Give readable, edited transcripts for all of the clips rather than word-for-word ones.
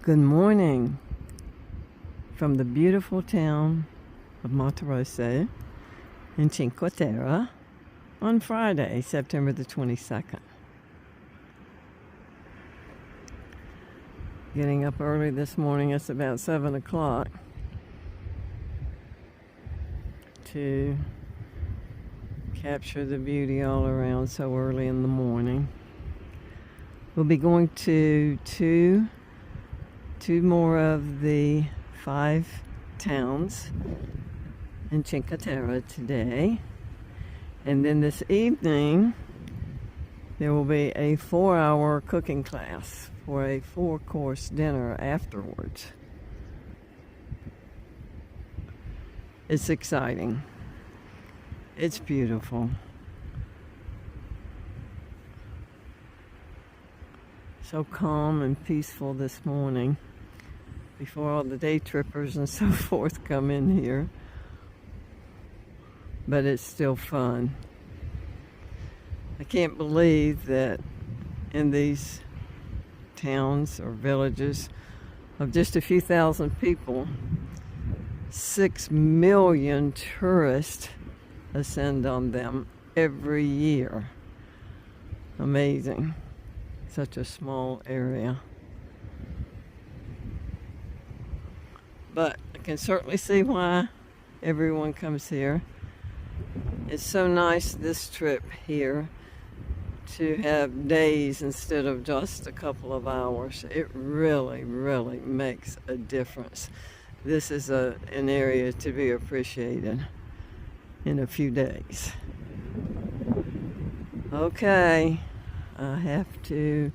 Good morning from the beautiful town of Monterosso in Cinque Terre on Friday, September the 22nd. Getting up early this morning, it's about 7 o'clock, to capture the beauty all around so early in the morning. We'll be going to two more of the 5 towns in Cinque Terre today. And then this evening, there will be a 4-hour cooking class for a 4-course dinner afterwards. It's exciting. It's beautiful. So calm and peaceful this morning before all the day trippers and so forth come in here. But it's still fun. I can't believe that in these towns or villages of just a few thousand people, 6 million tourists ascend on them every year. Amazing. Such a small area. But I can certainly see why everyone comes here. It's so nice this trip here to have days instead of just a couple of hours. It really, really makes a difference. This is an area to be appreciated in a few days. Okay, I have to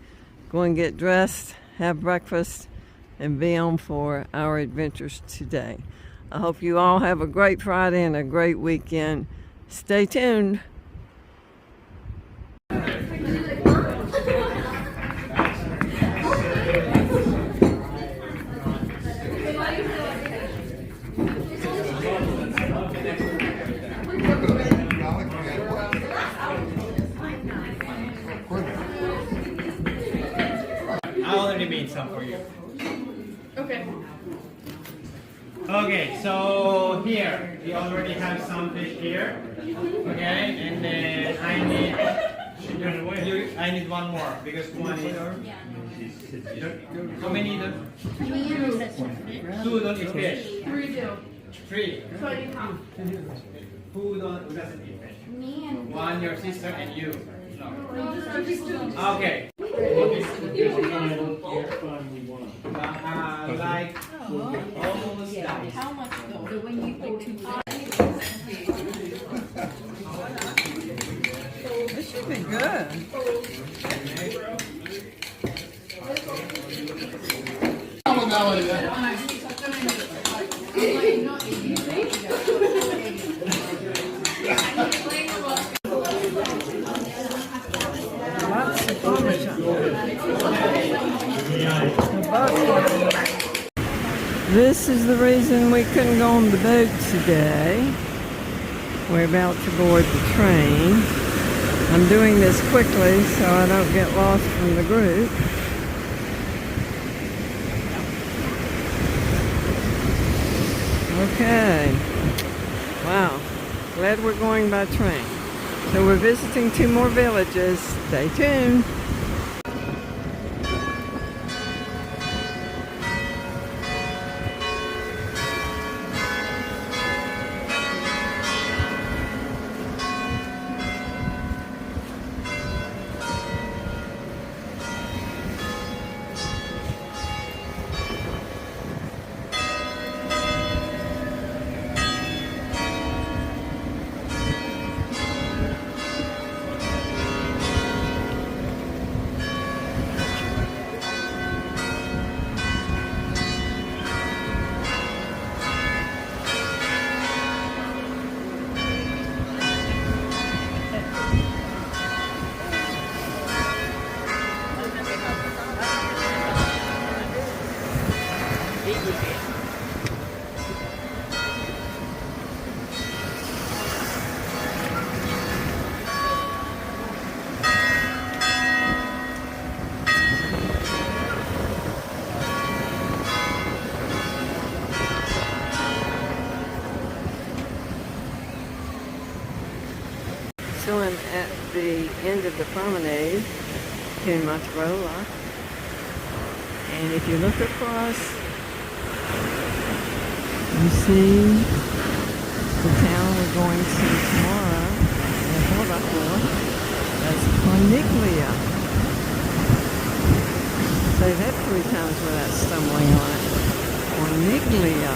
go and get dressed, have breakfast, and be on for our adventures today. I hope you all have a great Friday and a great weekend. Stay tuned. I already made some for you. Okay. Okay, so here we already have some fish here. Okay, and then I need one more because one is. How many? Two don't eat fish. 3 do. 3. So I need half. Who doesn't eat fish? Me and One, your sister, and you. no, just our students. Okay. Like almost done. How much though? So when you put 2 This should be good. Lots of Parmesan. This is the reason we couldn't go on the boat today. We're about to board the train. I'm doing this quickly so I don't get lost from the group. Okay. Wow. Glad we're going by train. So we're visiting 2 more villages. Stay tuned. I'm at the end of the promenade in Manarola, and if you look across, you see the town we're going to tomorrow. That's Corniglia. Say that 3 times without stumbling on it. Corniglia.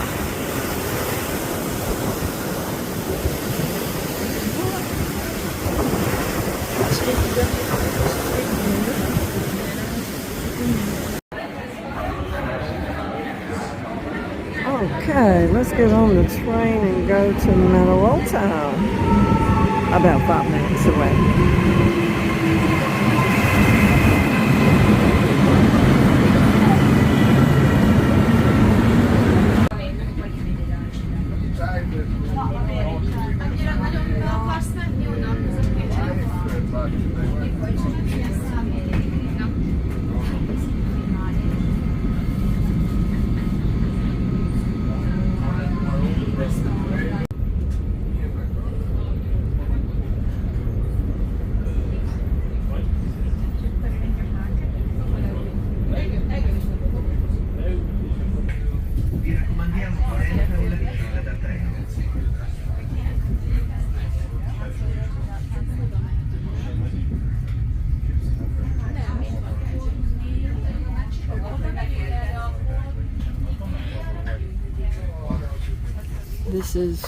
Okay, let's get on the train and go to Manarola, about 5 minutes away. This is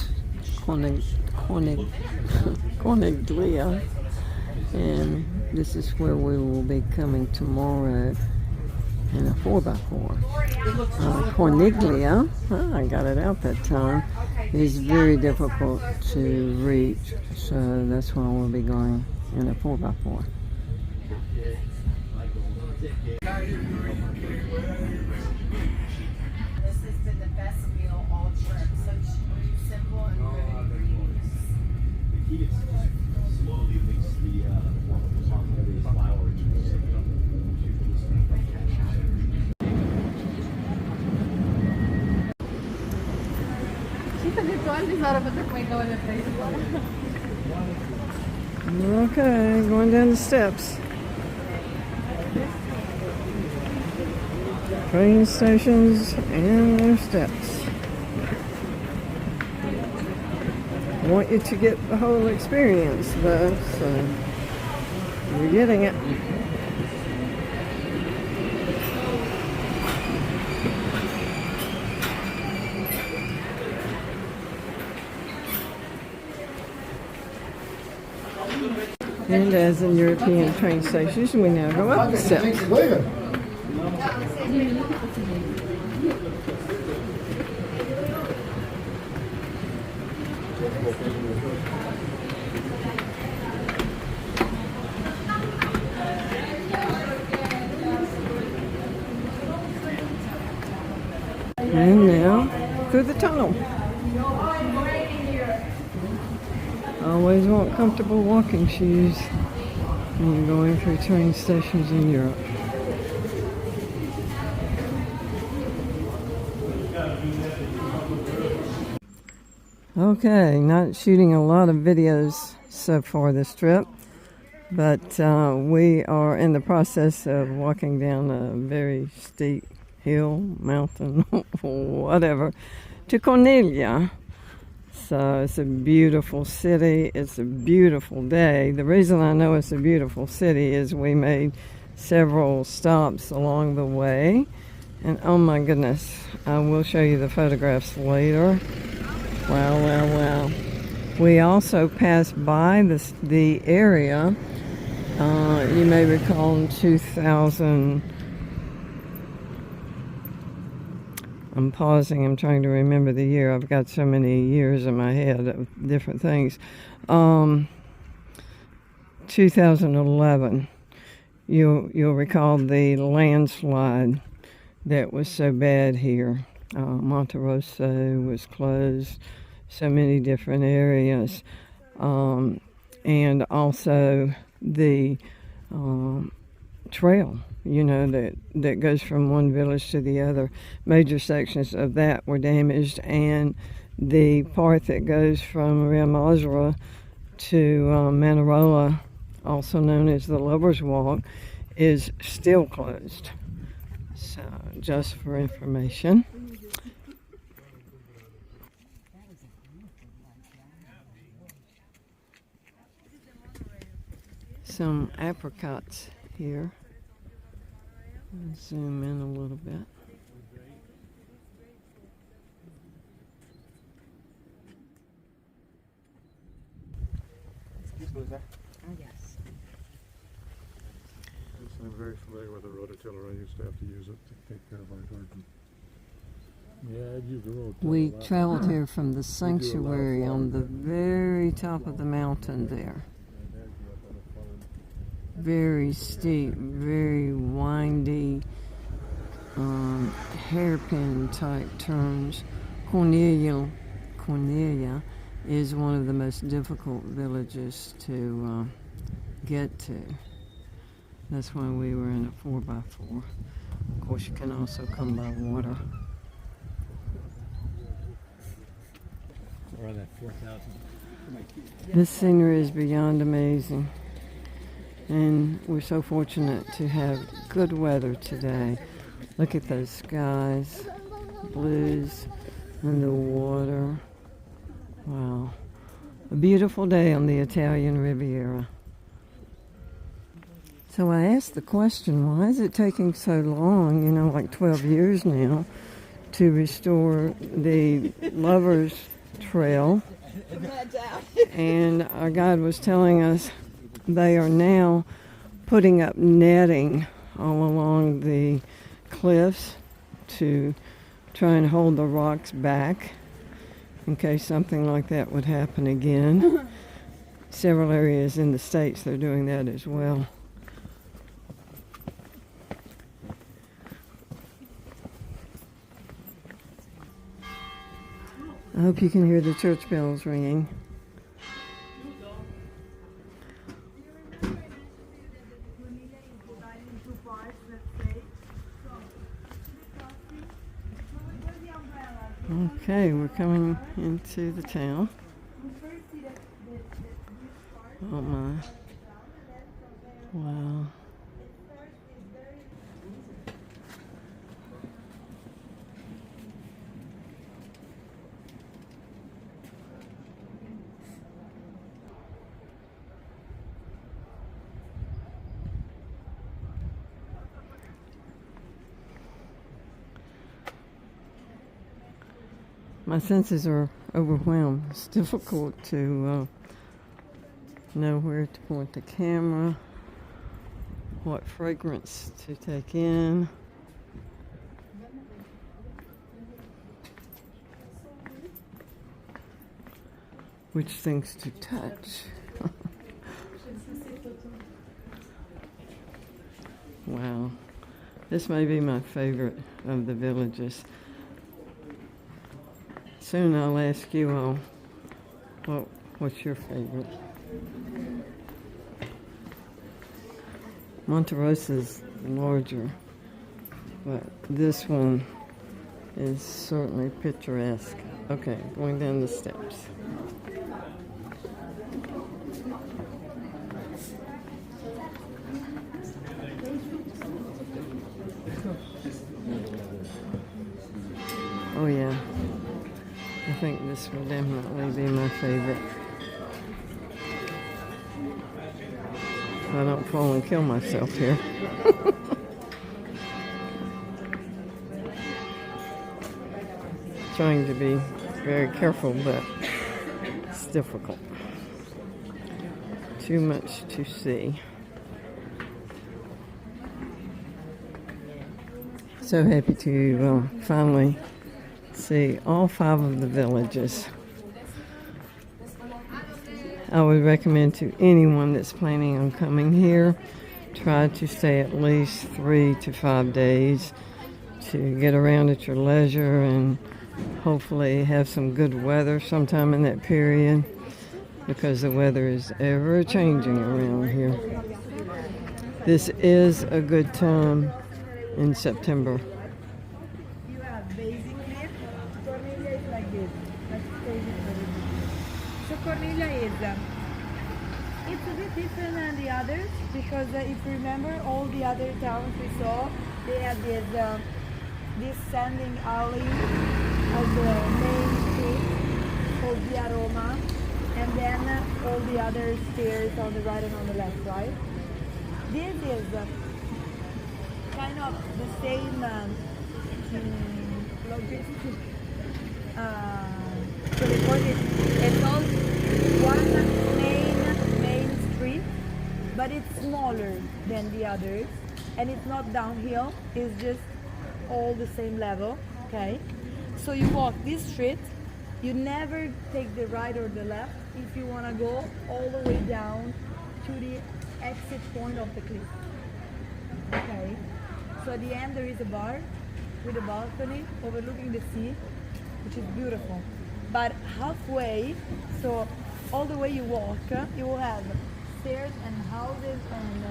Corniglia, and this is where we will be coming tomorrow in a 4x4. Corniglia, I got it out that time, is very difficult to reach, so that's why we'll be going in a 4x4. This has been the best meal all trip. Such simple and good ingredients. The key is slowly mix the flour. Okay, going down the steps. Train stations and their steps. I want you to get the whole experience though, so you're getting it. And as in European train stations, we now go up the steps. And now through the tunnel. Always want comfortable walking shoes when you're going through train stations in Europe. Okay, not shooting a lot of videos so far this trip, but we are in the process of walking down a very steep hill, mountain, whatever, to Corniglia. So it's a beautiful city. It's a beautiful day. The reason I know it's a beautiful city is we made several stops along the way. And oh my goodness, I will show you the photographs later. Wow, wow, wow. We also passed by the area. You may recall in 2000. I'm pausing. I'm trying to remember the year. I've got so many years in my head of different things. 2011. You'll recall the landslide that was so bad here. Monterosso was closed. So many different areas, and also the trail, you know, that goes from one village to the other. Major sections of that were damaged, and the part that goes from Riomaggiore to Manarola, also known as the Lover's Walk, is still closed. So, just for information. Some apricots here. Let's zoom in a little bit. Oh, yes. I'm very familiar with the rototiller. I used to have to use it to take care of our garden. Yeah, I'd use the rototiller. We traveled here from the sanctuary on the very top of the mountain there. Very steep, very windy, hairpin type turns. Corniglia is one of the most difficult villages to get to. That's why we were in a 4x4. Of course, you can also come by water. Or that 4,000. This scenery is beyond amazing. And we're so fortunate to have good weather today. Look at those skies, blues, and the water. Wow. A beautiful day on the Italian Riviera. So I asked the question, why is it taking so long, like 12 years now, to restore the Lovers Trail? And our guide was telling us they are now putting up netting all along the cliffs to try and hold the rocks back in case something like that would happen again. Several areas in the States, they're doing that as well. I hope you can hear the church bells ringing. Okay, we're coming into the town. Oh my. Wow. My senses are overwhelmed. It's difficult to know where to point the camera, what fragrance to take in. Which things to touch. Wow. This may be my favorite of the villages. Soon I'll ask you all, what's your favorite? Monterosso is larger, but this one is certainly picturesque. Okay, going down the steps. Oh yeah. I think this will definitely be my favorite. If I don't fall and kill myself here. Trying to be very careful, but it's difficult. Too much to see. So happy to finally see all 5 of the villages. I would recommend to anyone that's planning on coming here, try to stay at least 3 to 5 days to get around at your leisure and hopefully have some good weather sometime in that period, because the weather is ever changing around here. This is a good time in September. So Corniglia is different than the others because if you remember, all the other towns we saw, they had this standing alley as the main street called Via Roma, and then all the other stairs on the right and on the left, right? This is kind of the same logistic. So they call it's all one main street, but it's smaller than the others, and it's not downhill. It's just all the same level. Okay, so you walk this street. You never take the right or the left if you want to go all the way down to the exit point of the cliff. Okay, so at the end there is a bar with a balcony overlooking the sea, which is beautiful. But halfway, so all the way you walk, you will have stairs and houses and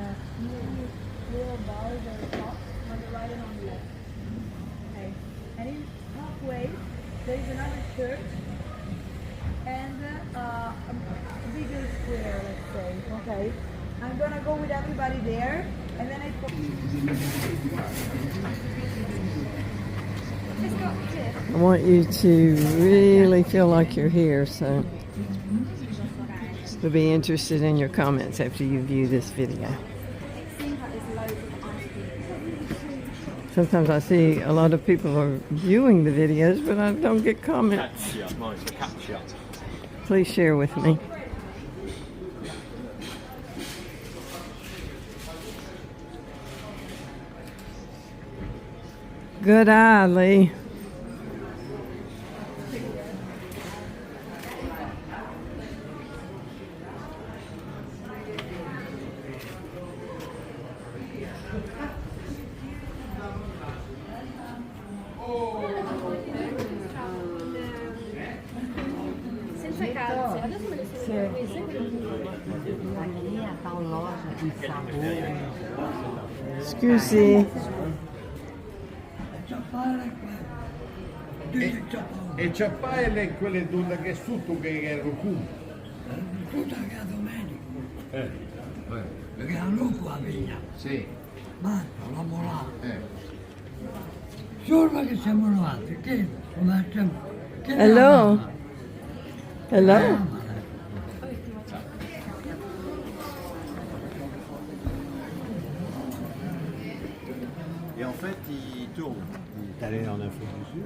little bars or shops on the right and on the left. Okay, and in halfway there is another church and a bigger square, let's say. Okay, I'm gonna go with everybody there, and then I. I want you to really feel like you're here, so we'll be interested in your comments after you view this video. Sometimes I see a lot of people are viewing the videos, but I don't get comments. Please share with me. Good eye, Lee. Senza calze, adesso me le sono Lì a Paolosa di sapore. Scusi. E ciappare quelle donne che sotto che è Roku. Tutta che a domenica. Perché a lungo a via. Sì. Ma la morale. Solo che siamo arrivati. Che Hello. Hello. Et en fait, il tourne. Il est allé en Afrique du Sud.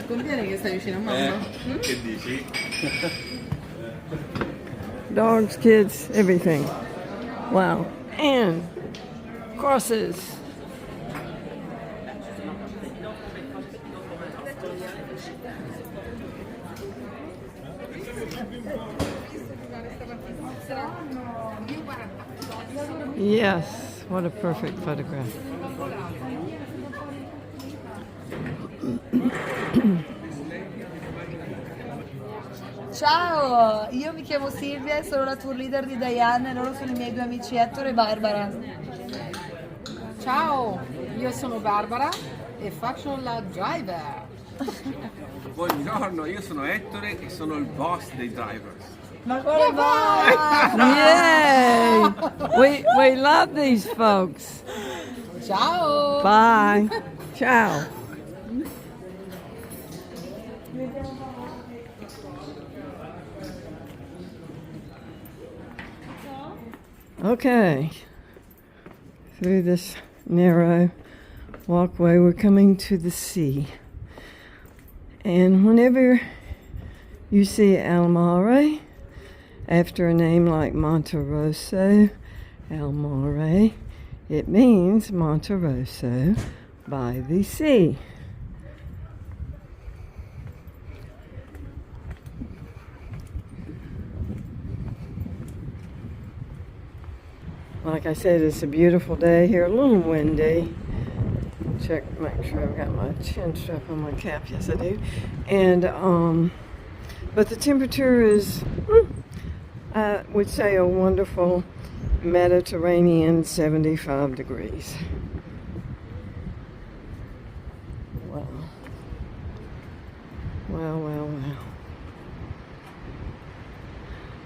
Conviene che stai vicino a mamma? Che dici? Dogs, kids, everything. Wow. And crosses. Yes, what a perfect photograph. Ciao, io mi chiamo Silvia e sono la tour leader di Diane e loro sono i miei due amici Ettore e Barbara. Ciao, io sono Barbara e faccio la driver. Buongiorno, io sono Ettore e sono il boss dei drivers. Ma come vai? Yay! We love these folks. Ciao! Bye. Ciao. Okay, through this narrow walkway, we're coming to the sea. And whenever you see Almare, after a name like Monterosso, Almare, it means Monterosso by the sea. Like I said, it's a beautiful day here, a little windy. check, make sure I've got my chin strap on my cap. Yes, I do. And, but the temperature is, I would say, a wonderful Mediterranean 75 degrees. Wow. Wow, wow, wow.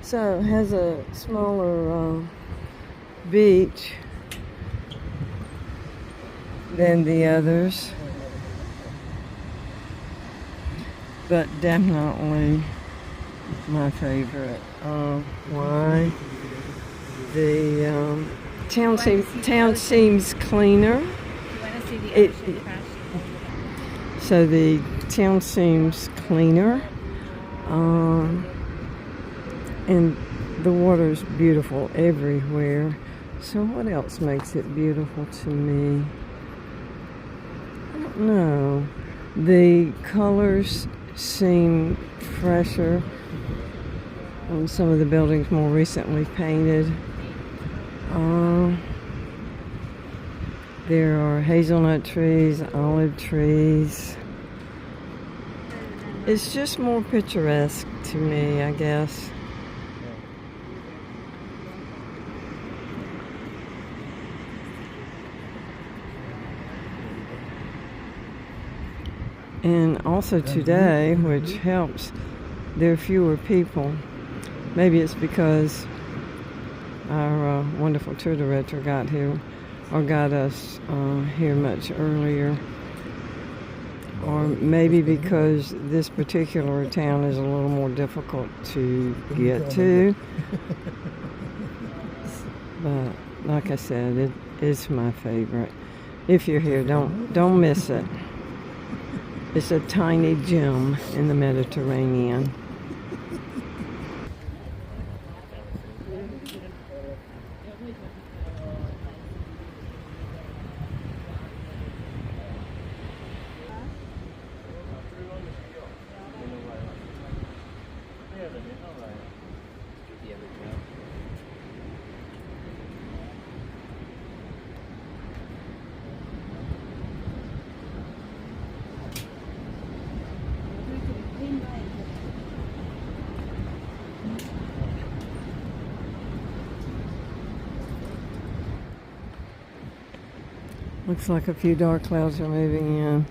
So it has a smaller beach than the others, but definitely my favorite. Why? The town seems cleaner. So the town seems cleaner, and the water's beautiful everywhere. So what else makes it beautiful to me? I don't know. The colors seem fresher on some of the buildings more recently painted. There are hazelnut trees, olive trees. It's just more picturesque to me, I guess. And also today, which helps, there are fewer people. Maybe it's because our wonderful tour director got here, or got us here much earlier. Or maybe because this particular town is a little more difficult to get to. But like I said, it is my favorite. If you're here, don't miss it. It's a tiny gem in the Mediterranean. Looks like a few dark clouds are moving in.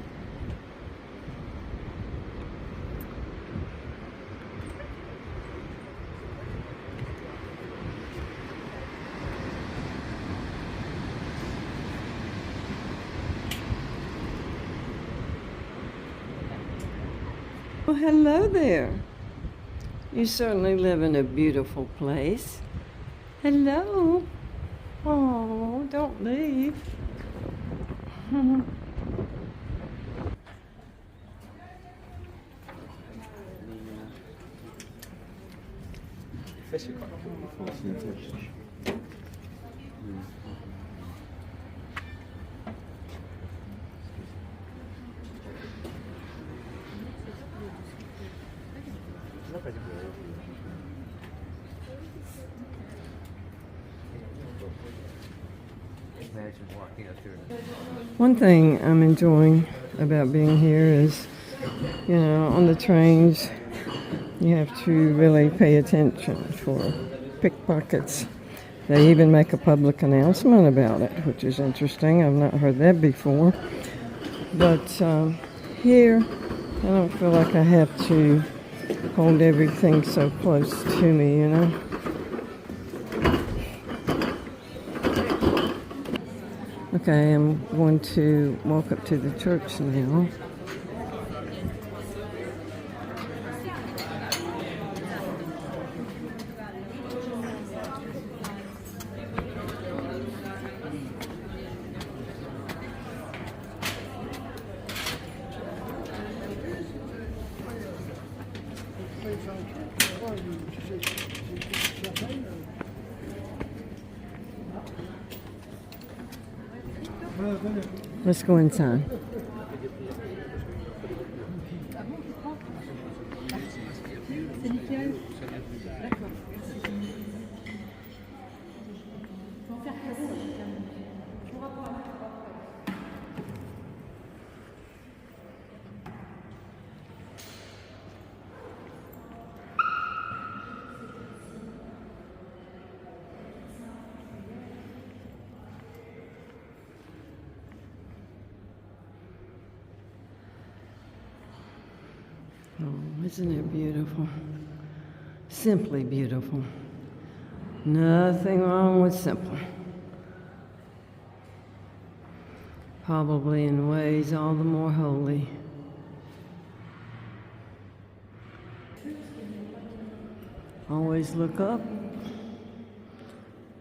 Well, hello there. You certainly live in a beautiful place. Hello. Oh, don't leave. One thing I'm enjoying about being here is, you know, on the trains, you have to really pay attention for pickpockets. They even make a public announcement about it, which is interesting. I've not heard that before. But here, I don't feel like I have to hold everything so close to me, you know. Okay, I'm going to walk up to the church now. Let's go inside. Isn't it beautiful? Simply beautiful. Nothing wrong with simple. Probably in ways all the more holy. Always look up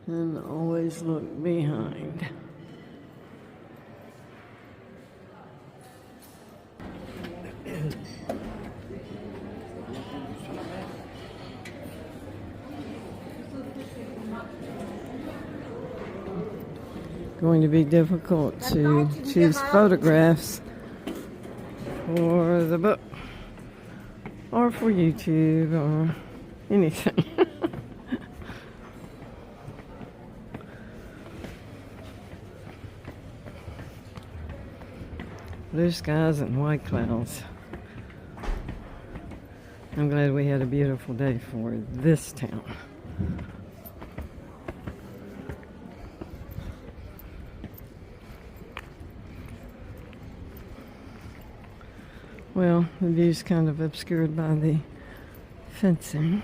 and always look behind. Going to be difficult to choose photographs for the book or for YouTube or anything. Blue skies and white clouds. I'm glad we had a beautiful day for this town. Well, the view's kind of obscured by the fencing.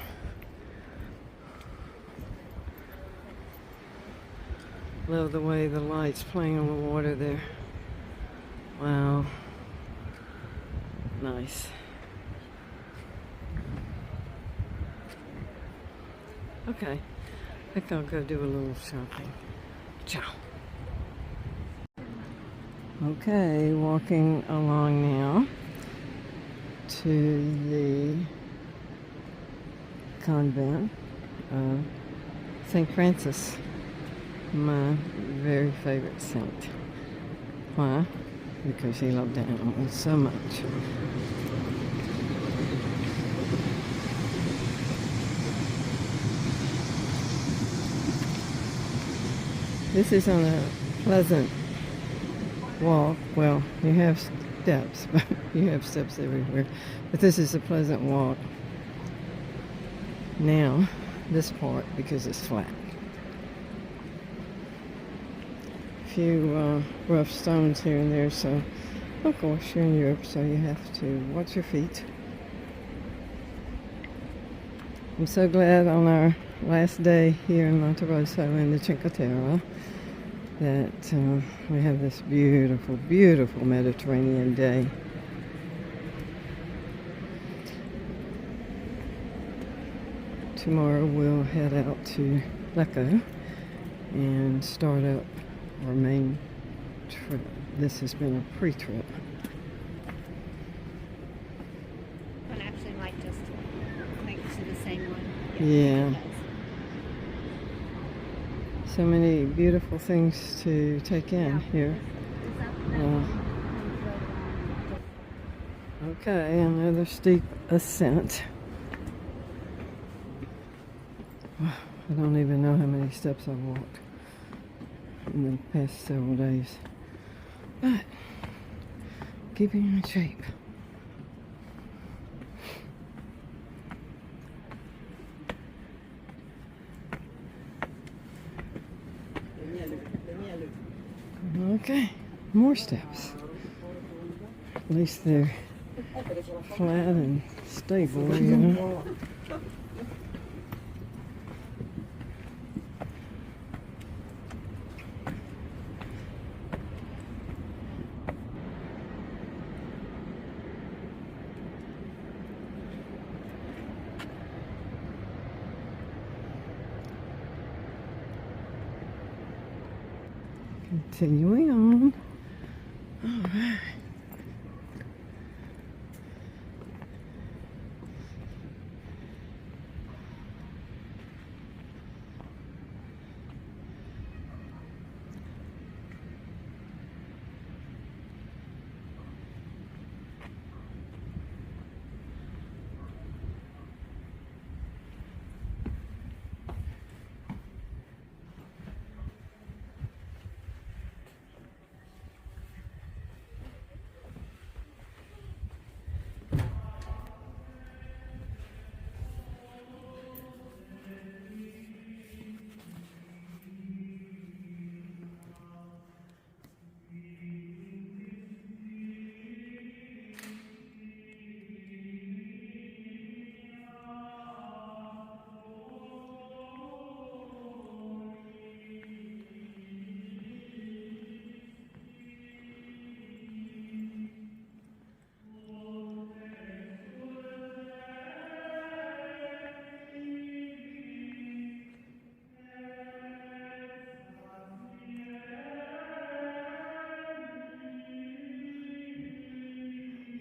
Love the way the light's playing on the water there. Wow. Nice. Okay. I think I'll go do a little shopping. Ciao. Okay, walking along now to the convent of St. Francis, my very favorite saint. Why? Because he loved animals so much. This is on a pleasant walk. Well, you have steps, but you have steps everywhere. But this is a pleasant walk. Now, this part, because it's flat. A few rough stones here and there, so of course you're in Europe, so you have to watch your feet. I'm so glad on our last day here in Monterosso in the Cinque Terre that we have this beautiful, beautiful Mediterranean day. Tomorrow we'll head out to Lecco and start up our main trip. This has been a pre-trip. But actually might just link to the same one. Yeah. So many beautiful things to take in here. Okay, another steep ascent. I don't even know how many steps I've walked in the past several days. But keeping in shape. Okay, more steps. At least they're flat and stable, you know. Continuing on. All right.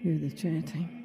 hear the chanting.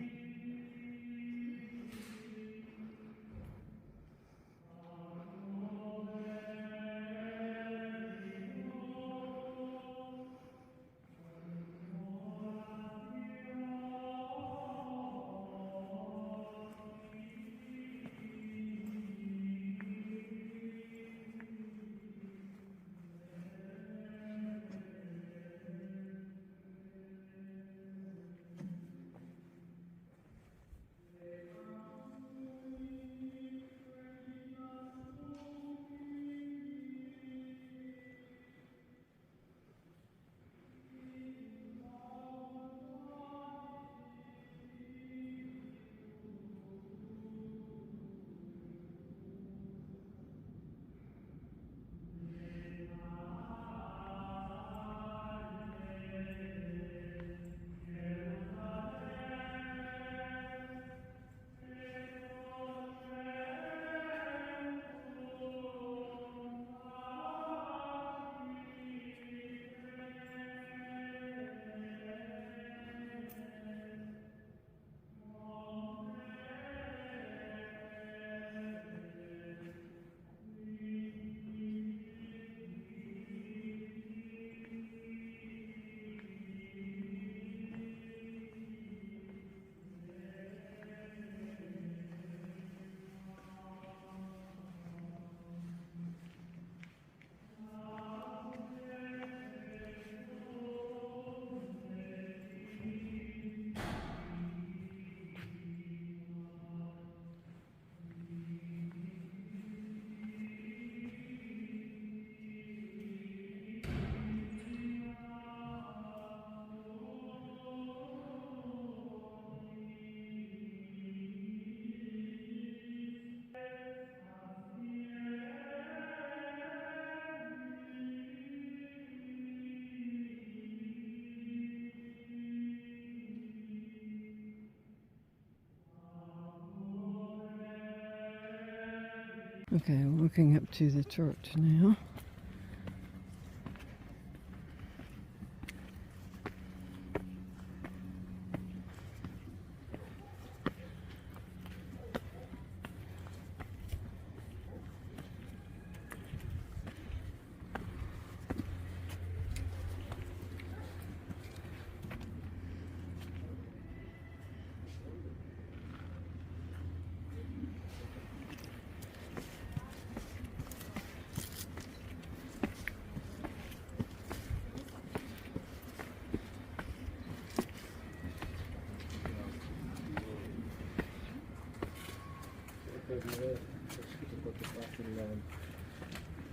Okay, walking up to the church now.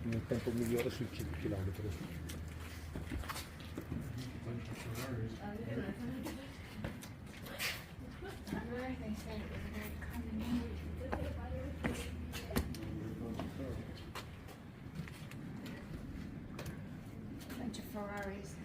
Il tempo migliore sui 5 km. Bunch of Ferraris.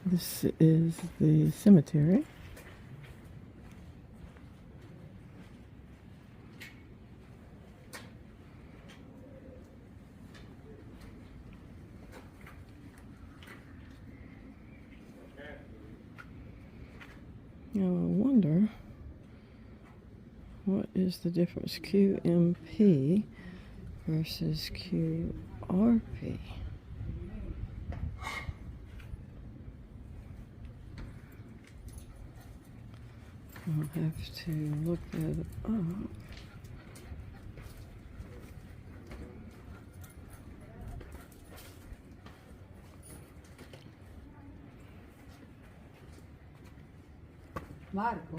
This is the cemetery. Now I wonder what is the difference QMP versus QRP. I'll have to look that up. Marco,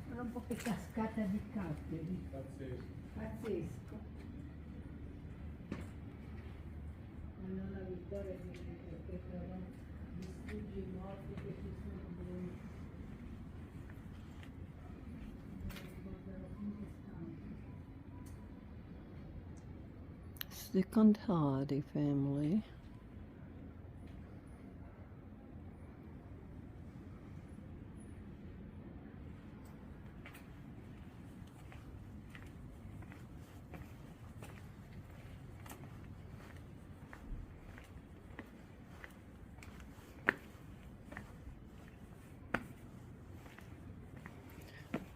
sono un po' che cascata di capperi. Pazzesco. Allora Vittoria mi dice che però distrugge i morti che ci sono dentro. It's the Contadi family.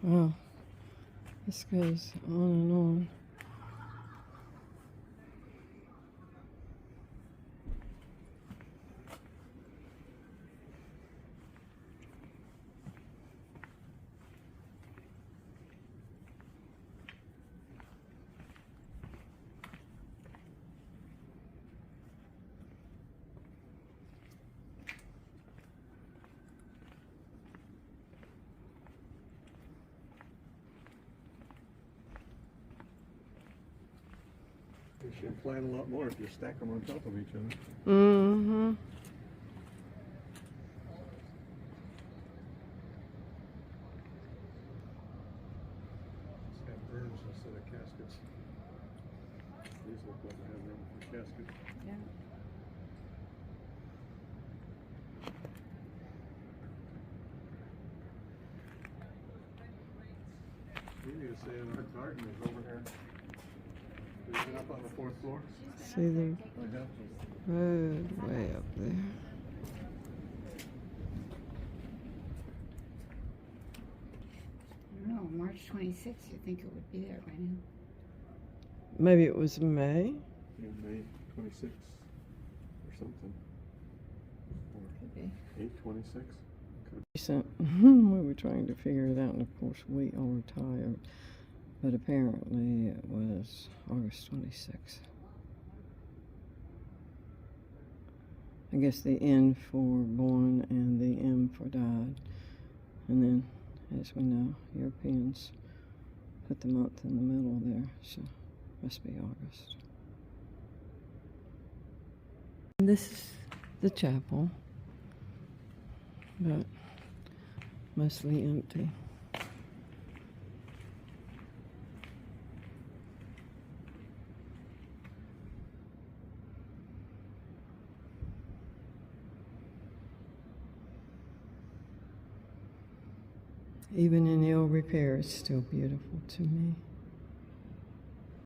Wow, this goes on and on. You should plan a lot more if you stack them on top of each other. Mm-hmm. Just have urns instead of caskets. These look like they have room for caskets. Yeah. You need to say our garden is over here. Is it up on the 4th floor? See the road way up there. I don't know, March 26th, you think it would be there by now? Maybe it was May. Yeah, May 26th or something. Could be. 8/26. Recent. We were trying to figure it out, and of course we all were tired. But apparently it was August 26th. I guess the N for born and the M for died. And then, as we know, Europeans put the month in the middle there, so must be August. And this is the chapel, but mostly empty. Even in ill repair, it's still beautiful to me.